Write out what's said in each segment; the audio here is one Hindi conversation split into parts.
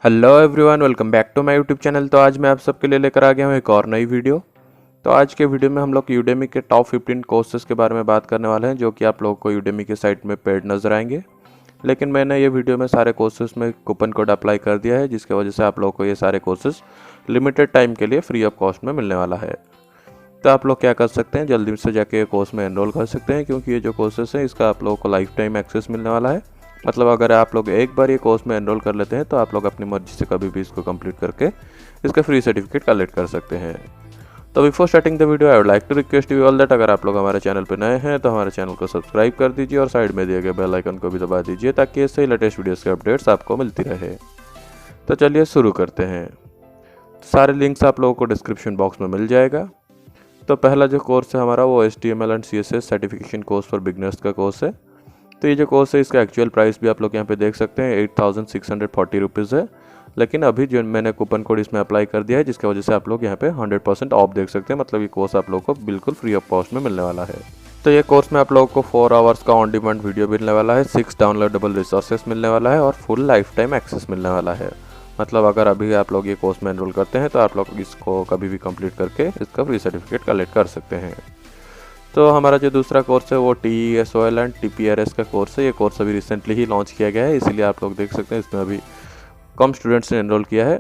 Hello everyone, welcome back to my YouTube channel. तो आज मैं आप सबके लिए लेकर आ गया हूँ एक और नई वीडियो। तो आज के वीडियो में हम लोग यूडेमी के टॉप 15 कोर्सेज के बारे में बात करने वाले हैं, जो कि आप लोगों को यूडेमी के साइट में पेड नजर आएंगे। लेकिन मैंने ये वीडियो में सारे कोर्सेज में कूपन कोड अप्लाई कर दिया है, जिसकी वजह से आप लोगों को ये सारे कोर्सेज लिमिटेड टाइम के लिए फ्री ऑफ कॉस्ट में मिलने वाला है। तो आप लोग क्या कर सकते हैं, जल्दी से जाके कोर्स में एनरोल कर सकते हैं, क्योंकि ये जो कोर्सेज है इसका आप लोगों को लाइफ टाइम एक्सेस मिलने वाला है। मतलब अगर आप लोग एक बार ये कोर्स में एनरोल कर लेते हैं तो आप लोग अपनी मर्जी से कभी भी इसको कंप्लीट करके इसका फ्री सर्टिफिकेट कलेक्ट कर सकते हैं। तो before starting the video I would like to request you all that अगर आप लोग हमारे चैनल पर नए हैं तो हमारे चैनल को सब्सक्राइब कर दीजिए और साइड में दिए गए बेल आइकन को भी दबा दीजिए, ताकि इससे लेटेस्ट वीडियोस के अपडेट्स आपको मिलती रहे। तो चलिए शुरू करते हैं। सारे लिंक्स आप लोगों को डिस्क्रिप्शन बॉक्स में मिल जाएगा। तो पहला जो कोर्स है हमारा वो HTML and CSS certification course for beginners का कोर्स है। तो ये जो कोर्स है इसका एक्चुअल प्राइस भी आप लोग यहाँ पे देख सकते हैं 8640 रुपीज़ है। लेकिन अभी जो मैंने कूपन कोड इसमें अप्लाई कर दिया है, जिसकी वजह से आप लोग यहाँ पे 100% ऑफ देख सकते हैं। मतलब ये कोर्स आप लोगों को बिल्कुल फ्री ऑफ कॉस्ट में मिलने वाला है। तो ये कोर्स में आप लोगों को 4 आवर्स का ऑन डिमांड वीडियो मिलने वाला है, 6 डाउनलोडेबल रिसोर्सेस मिलने वाला है और फुल लाइफ टाइम एक्सेस मिलने वाला है। मतलब अगर अभी आप लोग ये कोर्स में एनरोल करते हैं तो आप लोग इसको कभी भी कंप्लीट करके इसका फ्री सर्टिफिकेट कलेक्ट कर सकते हैं। तो हमारा जो दूसरा कोर्स है वो TESOL एंड TPRS का कोर्स है। ये कोर्स अभी रिसेंटली ही लॉन्च किया गया है, इसीलिए आप लोग देख सकते हैं इसमें अभी कम स्टूडेंट्स ने एनरोल किया है।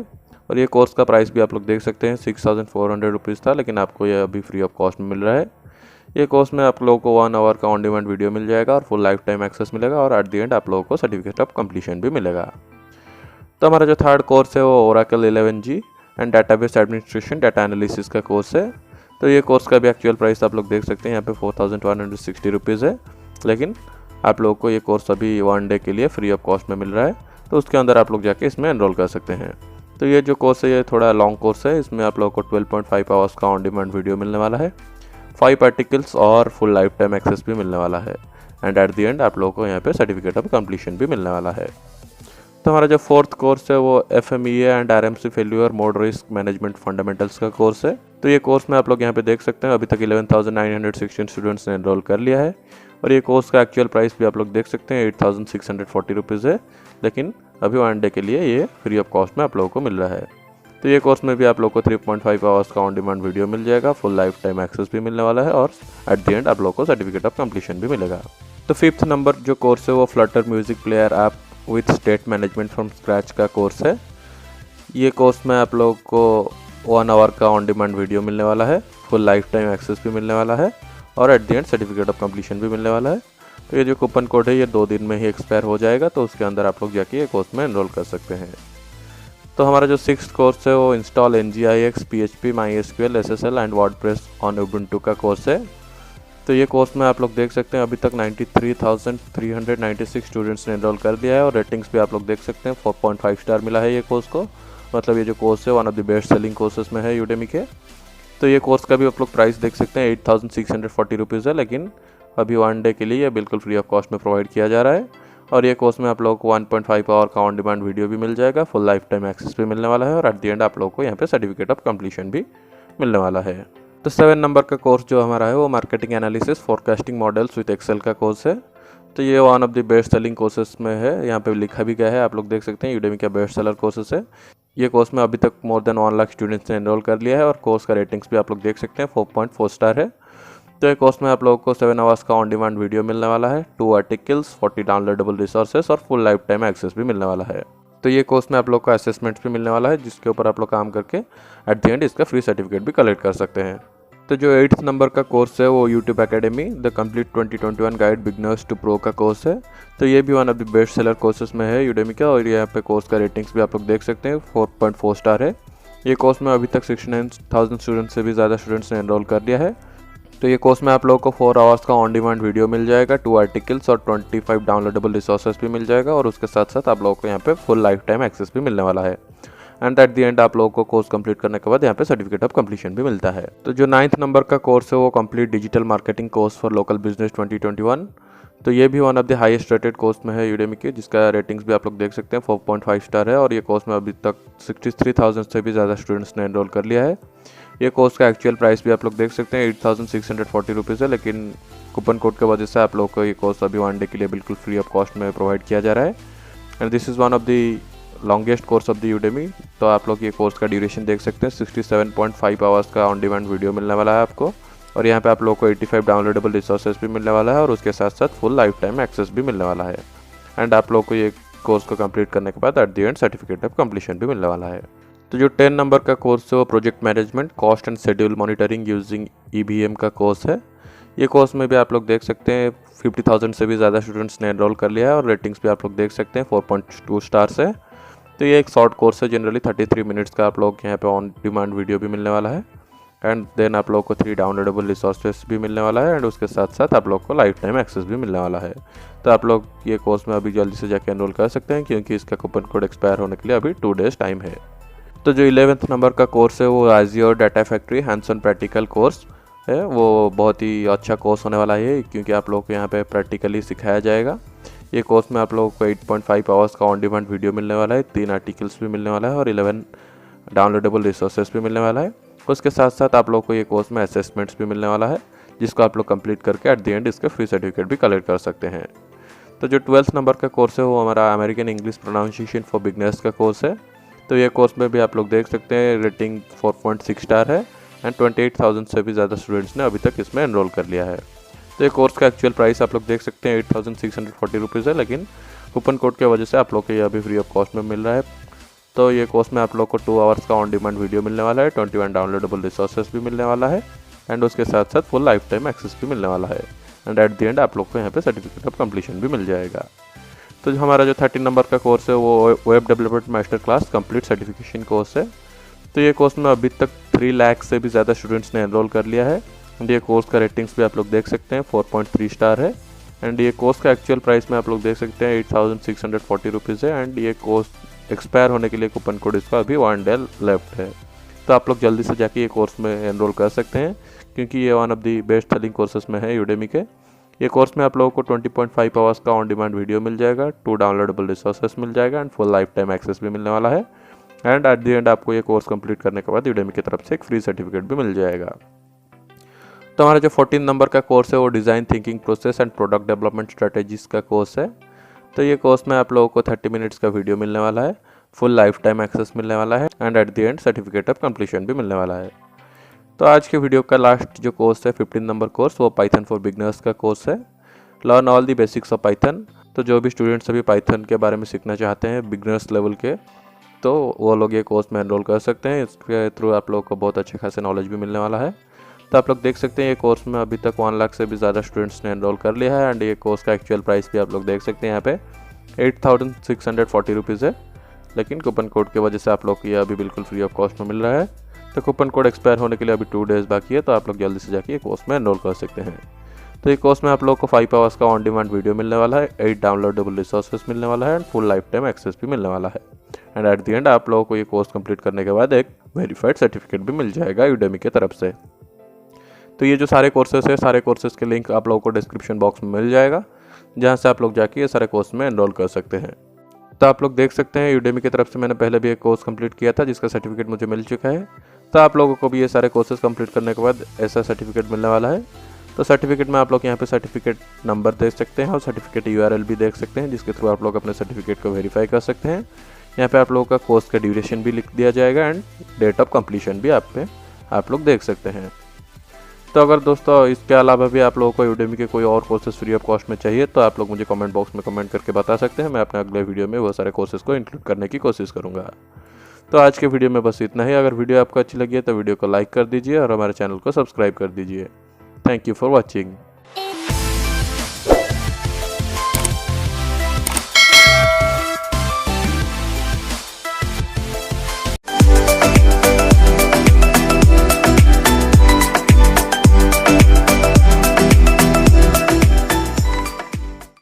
और ये कोर्स का प्राइस भी आप लोग देख सकते हैं 6400 रुपीज़ था, लेकिन आपको ये अभी फ्री ऑफ कॉस्ट में मिल रहा है। ये कोर्स में आप लोगों को 1 आवर का ऑन डिमांड वीडियो मिल जाएगा और फुल लाइफ टाइम एक्सेस मिलेगा, और एट द एंड आप लोगों को सर्टिफिकेट ऑफ कंप्लीशन भी मिलेगा। तो हमारा जो थर्ड कोर्स है वो Oracle 11G and database administration data analysis का कोर्स है। तो ये कोर्स का भी एक्चुअल प्राइस आप लोग देख सकते हैं यहाँ पे 4160 रुपीज़ है, लेकिन आप लोगों को ये कोर्स अभी 1 डे के लिए फ्री ऑफ कॉस्ट में मिल रहा है। तो उसके अंदर आप लोग जाके इसमें एनरोल कर सकते हैं। तो ये जो कोर्स है ये थोड़ा लॉन्ग कोर्स है, इसमें आप लोगों को 12.5 आवर्स का ऑन डिमांड वीडियो मिलने वाला है, 5 आर्टिकल्स और फुल लाइफ टाइम एक्सेस भी मिलने वाला है, एंड एट द एंड आप लोगों को यहाँ पे सर्टिफिकेट ऑफ कंप्लीशन भी मिलने वाला है। तो हमारा जो फोर्थ कोर्स है वो FMEA and RMC failure mode risk management fundamentals का कोर्स है। तो ये कोर्स में आप लोग यहाँ पे देख सकते हैं अभी तक 11,916 स्टूडेंट्स ने एनरोल कर लिया है, और ये कोर्स का एक्चुअल प्राइस भी आप लोग देख सकते हैं 8640 रुपीज़ है, लेकिन अभी 1 डे के लिए ये फ्री ऑफ कॉस्ट में आप लोगों को मिल रहा है। तो ये कोर्स में भी आप लोग को 3.5 आवर्स का ऑन डिमांड वीडियो मिल जाएगा, फुल लाइफ टाइम एक्सेस भी मिलने वाला है, और एट द एंड आप लोगों को सर्टिफिकेट ऑफ कंप्लीशन भी मिलेगा। तो फिफ्थ नंबर जो कोर्स है वो Flutter music player app with state management from scratch का कोर्स है। ये कोर्स में आप लोगों को 1 आवर का ऑन डिमांड वीडियो मिलने वाला है, फुल लाइफ टाइम एक्सेस भी मिलने वाला है, और at the end certificate of completion भी मिलने वाला है। तो ये जो कूपन कोड है ये 2 दिन में ही एक्सपायर हो जाएगा, तो उसके अंदर आप लोग जाके ये कोर्स में एनरोल कर सकते हैं। तो हमारा जो 6th कोर्स है वो install NGINX PHP MySQL SSL and WordPress on Ubuntu का कोर्स है। तो ये कोर्स में आप लोग देख सकते हैं अभी तक 93,396 स्टूडेंट्स ने एनरोल कर दिया है, और रेटिंग्स भी आप लोग देख सकते हैं 4.5 स्टार मिला है ये कोर्स को। मतलब ये जो कोर्स है one of the best selling courses में है यूडेमी के। तो ये कोर्स का भी आप लोग प्राइस देख सकते हैं 8640 रुपीज़ है, लेकिन अभी 1 डे के लिए ये बिल्कुल फ्री ऑफ कॉस्ट में प्रोवाइड किया जा रहा है। और ये कोर्स में आप लोगों को 1.5 आवर का ऑन डिमांड वीडियो भी मिल जाएगा, फुल लाइफ टाइम एक्सेस भी मिलने वाला है, और एट द एंड आप लोगों को यहाँ पे सर्टिफिकेट ऑफ कंप्लीशन भी मिलने वाला है। तो 7 नंबर का कोर्स जो हमारा है वो marketing analysis forecasting models with Excel का कोर्स है। तो ये one of the best selling courses में है, यहाँ पे लिखा भी गया है, आप लोग देख सकते हैं यूडेमी का बेस्ट सेलर कोर्सेज है। ये कोर्स में अभी तक मोर देन 1 लाख स्टूडेंट्स ने एनरोल कर लिया है, और कोर्स का रेटिंग्स भी आप लोग देख सकते हैं 4.4 स्टार है। तो ये कोर्स में आप लोगों को 7 आवर्स का ऑन डिमांड वीडियो मिलने वाला है, 2 आर्टिकल्स, 40 डाउनलोडेबल रिसोर्सेस और फुल लाइफ टाइम एक्सेस भी मिलने वाला है। तो ये कोर्स में आप लोग को असेसमेंट्स भी मिलने वाला है, जिसके ऊपर आप लोग काम करके एट द एंड इसका फ्री सर्टिफिकेट भी कलेक्ट कर सकते हैं। तो जो 8th नंबर का कोर्स है वो YouTube academy the complete 2021 guide beginners to pro का कोर्स है। तो ये भी one of the best seller courses में है यूडेमी का, और यहाँ पे कोर्स का रेटिंग्स भी आप लोग देख सकते हैं 4.4 स्टार है। ये कोर्स में अभी तक 69,000 स्टूडेंट्स से भी ज़्यादा स्टूडेंट्स ने एनरोल कर लिया है। तो ये कोर्स में आप लोगों को 4 आवर्स का ऑन डिमांड वीडियो मिल जाएगा, 2 आर्टिकल्स और 25 डाउनलोडेबल रिसोर्सेस भी मिल जाएगा, और उसके साथ साथ आप लोगों को यहाँ पे फुल लाइफ टाइम एक्सेस भी मिलने वाला है, एंड एट द एंड आप लोगों को कोर्स कंप्लीट करने के बाद यहाँ पे सर्टिफिकेट ऑफ कंप्लीशन भी मिलता है। तो जो 9th नंबर का कोर्स है वो complete digital marketing course for local business 2021। तो ये भी one of the highest rated course में है यूडेमी के, जिसका रेटिंग्स भी आप लोग देख सकते हैं 4.5 स्टार है, और ये कोर्स में अभी तक 63,000 से भी ज़्यादा स्टूडेंट्स ने एनरोल कर लिया है। ये कोर्स का एक्चुअल प्राइस भी आप लोग देख सकते हैं 8640 रुपीज़ है, लेकिन कूपन कोड की वजह से आप लोग को ये कोर्स अभी 1 डे के लिए बिल्कुल फ्री ऑफ कॉस्ट में प्रोवाइड किया जा रहा है, and this is one of the longest course of the Udemy. तो आप लोग ये कोर्स का ड्यूरेशन देख सकते हैं, 67.5 आवर्स का ऑन डिमांड वीडियो मिलने वाला है आपको। और यहाँ पे आप लोग को 85 डाउनलोडेबल रिसोर्सेज भी मिलने वाला है और उसके साथ साथ फुल लाइफ टाइम एक्सेस भी मिलने वाला है। एंड आप लोग को ये कोर्स को कंप्लीट करने के बाद at the end certificate of completion भी मिलने वाला है। तो जो 10 नंबर का कोर्स है वो project management cost and schedule monitoring using EBM का कोर्स है। ये कोर्स में भी आप लोग देख सकते हैं 50,000 से भी ज़्यादा स्टूडेंट्स ने एनरोल कर लिया है और रेटिंग्स भी आप लोग देख सकते हैं 4.2 स्टार्स है। तो ये एक शॉर्ट कोर्स है, जनरली 33 मिनट्स का आप लोग यहाँ पे ऑन डिमांड वीडियो भी मिलने वाला है। एंड देन आप लोग को 3 डाउनलोडेबल रिसोर्सेस भी मिलने वाला है एंड उसके साथ साथ आप लोग को लाइफ टाइम एक्सेस भी मिलने वाला है। तो आप लोग ये कोर्स में अभी जल्दी से जाके एनरोल कर सकते हैं क्योंकि इसका कूपन कोड एक्सपायर होने के लिए अभी 2 डेज़ टाइम है। तो जो 11th नंबर का कोर्स है वो Azure data factory hands on practical course है। वो बहुत ही अच्छा कोर्स होने वाला है क्योंकि आप लोग को यहाँ पे प्रैक्टिकली सिखाया जाएगा। ये कोर्स में आप लोगों को 8.5 आवर्स का ऑन डिमांड वीडियो मिलने वाला है, 3 आर्टिकल्स भी मिलने वाला है और 11 डाउनलोडेबल रिसोर्सेज भी मिलने वाला है। उसके साथ साथ आप लोग को ये कोर्स में असेसमेंट्स भी मिलने वाला है जिसको आप लोग कंप्लीट करके एट द एंड इसका फ्री सर्टिफिकेट भी कलेक्ट कर सकते हैं। तो जो 12th नंबर का कोर्स है वो हमारा American English pronunciation for beginners का कोर्स है। तो ये कोर्स में भी आप लोग देख सकते हैं रेटिंग 4.6 स्टार है एंड 28,000 से भी ज़्यादा स्टूडेंट्स ने अभी तक इसमें एनरोल कर लिया है। तो ये कोर्स का एक्चुअल प्राइस आप लोग देख सकते हैं 8,640 रुपीज़ है, लेकिन कूपन कोड की वजह से आप लोग को ये अभी फ्री ऑफ कॉस्ट में मिल रहा है। तो ये कोर्स में आप लोग को 2 आवर्स का ऑन डिमांड वीडियो मिलने वाला है, 21 डाउनलोडेबल रिसोर्सेज भी मिलने वाला है एंड उसके साथ साथ फुल लाइफ टाइम एक्सेस भी मिलने वाला है। एंड एट द एंड आप लोग को यहाँ पे सर्टिफिकेट ऑफ कंप्लीशन भी मिल जाएगा। तो जो हमारा जो 13 नंबर का कोर्स है वो web development master class complete certification course है। तो ये कोर्स में अभी तक 3 लाख से भी ज़्यादा स्टूडेंट्स ने एनरोल कर लिया है एंड ये कोर्स का रेटिंग्स भी आप लोग देख सकते हैं 4.3 स्टार है। एंड ये कोर्स का एक्चुअल प्राइस में आप लोग देख सकते हैं 8,640 रुपीज़ है एंड ये कोर्स एक्सपायर होने के लिए कूपन कोड इसका अभी 1 डे लेफ्ट है। तो आप लोग जल्दी से जाके ये कोर्स में एनरोल कर सकते हैं क्योंकि ये one of the best selling courses में है यूडेमी के। ये कोर्स में आप लोगों को 20.5 आवर्स का ऑन डिमांड वीडियो मिल जाएगा, 2 डाउनलोडेबल रिसोर्सेस मिल जाएगा and full lifetime access भी मिलने वाला है। एंड एट द एंड आपको ये कोर्स कंप्लीट करने के बाद यूडेमी की तरफ से एक फ्री सर्टिफिकेट भी मिल जाएगा। तो हमारा जो 14 नंबर का कोर्स है वो design thinking process and product development strategies का कोर्स है। तो ये कोर्स में आप लोगों को 30 मिनट्स का वीडियो मिलने वाला है, फुल लाइफ टाइम एक्सेस मिलने वाला है and at the end certificate of completion भी मिलने वाला है। तो आज के वीडियो का लास्ट जो कोर्स है 15 नंबर कोर्स वो पाइथन फॉर बिगनर्स का कोर्स है, learn all the basics of Python. तो जो भी स्टूडेंट्स अभी पाइथन के बारे में सीखना चाहते हैं बिगनर्स लेवल के, तो वो लोग ये कोर्स में एनरोल कर सकते हैं। इसके थ्रू आप लोगों को बहुत अच्छे खासे नॉलेज भी मिलने वाला है। तो आप लोग देख सकते हैं ये कोर्स में अभी तक 1 लाख से भी ज़्यादा स्टूडेंट्स ने एनरोल कर लिया है एंड ये कोर्स का एक्चुअल प्राइस भी आप लोग देख सकते हैं यहाँ पे 8,640 रुपीज़ है, लेकिन कूपन कोड की वजह से आप लोग को ये अभी बिल्कुल फ्री ऑफ कॉस्ट में मिल रहा है। तो कूपन कोड एक्सपायर होने के लिए अभी 2 डेज़ बाकी है, तो आप लोग जल्दी से जाके ये कोर्स में एनरोल कर सकते हैं। तो ये कोर्स में आप लोग को 5 आवर्स का ऑन डिमांड वीडियो मिलने वाला है, 8 डाउनलोडेबल रिसोर्सेस मिलने वाला है and full lifetime access भी मिलने वाला है। एंड एट द एंड आप लोगों को ये कोर्स कंप्लीट करने के बाद एक वेरीफाइड सर्टिफिकेट भी मिल जाएगा यूडेमी की तरफ से। तो ये जो सारे कोर्सेस है, सारे कोर्सेज के लिंक आप लोगों को डिस्क्रिप्शन बॉक्स में मिल जाएगा, जहाँ से आप लोग जाके ये सारे कोर्स में एनरोल कर सकते हैं। तो आप लोग देख सकते हैं यूडेमी की तरफ से मैंने पहले भी एक कोर्स कंप्लीट किया था जिसका सर्टिफिकेट मुझे मिल चुका है। तो आप लोगों को भी ये सारे कोर्सेज कंप्लीट करने के बाद ऐसा सर्टिफिकेट मिलने वाला है। तो सर्टिफिकेट में आप लोग यहाँ पे सर्टिफिकेट नंबर देख सकते हैं और सर्टिफिकेट URL भी देख सकते हैं जिसके थ्रू आप लोग अपने सर्टिफिकेट को वेरीफाई कर सकते हैं। यहाँ पे आप लोगों का कोर्स का ड्यूरेशन भी लिख दिया जाएगा एंड डेट ऑफ कंप्लीशन भी आप लोग देख सकते हैं। तो अगर दोस्तों इसके अलावा भी आप लोगों को यूडेमी के कोई और कोर्सेज फ्री ऑफ कॉस्ट में चाहिए तो आप लोग मुझे कमेंट बॉक्स में कमेंट करके बता सकते हैं। मैं अपने अगले वीडियो में वो सारे कोर्सेज को इंक्लूड करने की कोशिश करूँगा। तो आज के वीडियो में बस इतना ही। अगर वीडियो आपको अच्छी लगी है तो वीडियो को लाइक कर दीजिए और हमारे चैनल को सब्सक्राइब कर दीजिए। Thank you for watching.